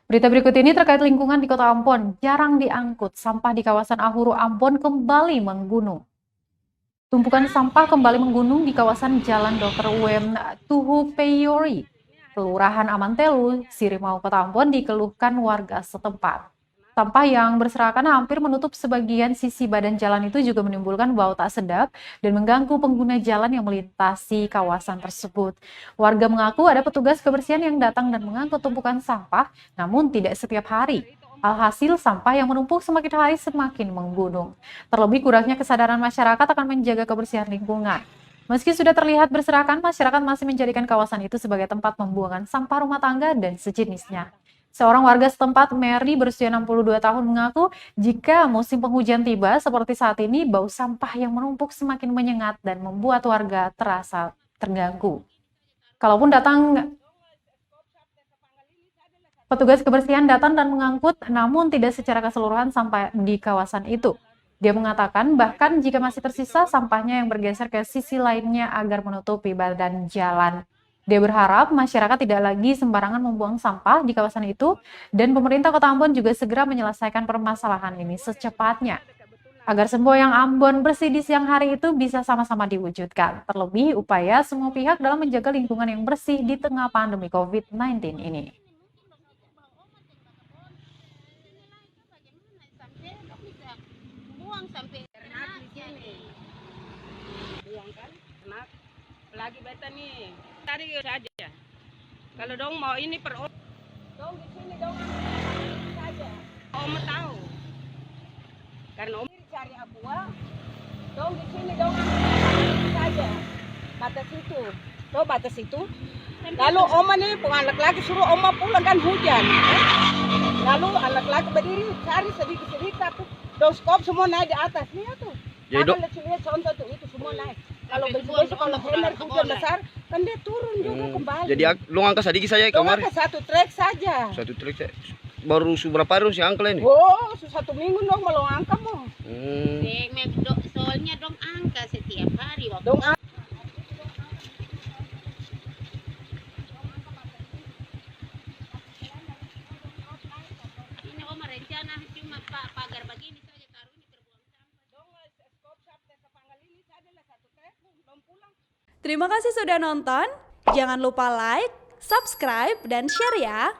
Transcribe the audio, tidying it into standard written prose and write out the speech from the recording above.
Berita berikut ini terkait lingkungan di Kota Ambon. Jarang diangkut, sampah di kawasan Ahuru Ambon kembali menggunung. Tumpukan sampah kembali menggunung di kawasan Jalan Dr. Wem Tuhupeyori, Kelurahan Amantelu, Sirimau, Kota Ambon dikeluhkan warga setempat. Sampah yang berserakan hampir menutup sebagian sisi badan jalan itu juga menimbulkan bau tak sedap dan mengganggu pengguna jalan yang melintasi kawasan tersebut. Warga mengaku ada petugas kebersihan yang datang dan mengangkut tumpukan sampah, namun tidak setiap hari. Alhasil, sampah yang menumpuk semakin hari semakin menggunung. Terlebih kurangnya kesadaran masyarakat akan menjaga kebersihan lingkungan. Meski sudah terlihat berserakan, masyarakat masih menjadikan kawasan itu sebagai tempat pembuangan sampah rumah tangga dan sejenisnya. Seorang warga setempat, Mary, berusia 62 tahun, mengaku jika musim penghujan tiba seperti saat ini, bau sampah yang menumpuk semakin menyengat dan membuat warga terasa terganggu. Kalaupun petugas kebersihan datang dan mengangkut, namun tidak secara keseluruhan sampah di kawasan itu. Dia mengatakan bahkan jika masih tersisa, sampahnya yang bergeser ke sisi lainnya agar menutupi badan jalan. Dia berharap masyarakat tidak lagi sembarangan membuang sampah di kawasan itu dan pemerintah Kota Ambon juga segera menyelesaikan permasalahan ini secepatnya. Agar semboyan Ambon bersih di siang hari itu bisa sama-sama diwujudkan. Terlebih upaya semua pihak dalam menjaga lingkungan yang bersih di tengah pandemi COVID-19 ini. Sampai ternak di sini, buang kan ternak, lagi beta nih tadi saja. Kalau dong mau ini dong di sini dong saja. Om tahu, karena om cari aqua, dong di sini dong saja. Batas itu. Lalu oma nih penganak lagi suruh oma pulang kan hujan. Lalu anak lagi berdiri cari sedikit-sedikit tuh. Doskop semua naik di atas nih tuh. Ya, Lihat contoh tuh itu semua naik. Kalau besok kalau benar hujan besar kan dia turun juga kembali. Jadi lu angkat sedikit saja kemarin. Angkat satu trek saja. Satu trek baru berapa hari si angkel ini? Oh, 1 minggu dong mau angkat mau. Soalnya dong angka setiap hari waktu. Dong ini Oma rencana cuma pagar begini saja taruh ini terbuang sampah. Terima kasih sudah nonton. Jangan lupa like, subscribe, dan share ya.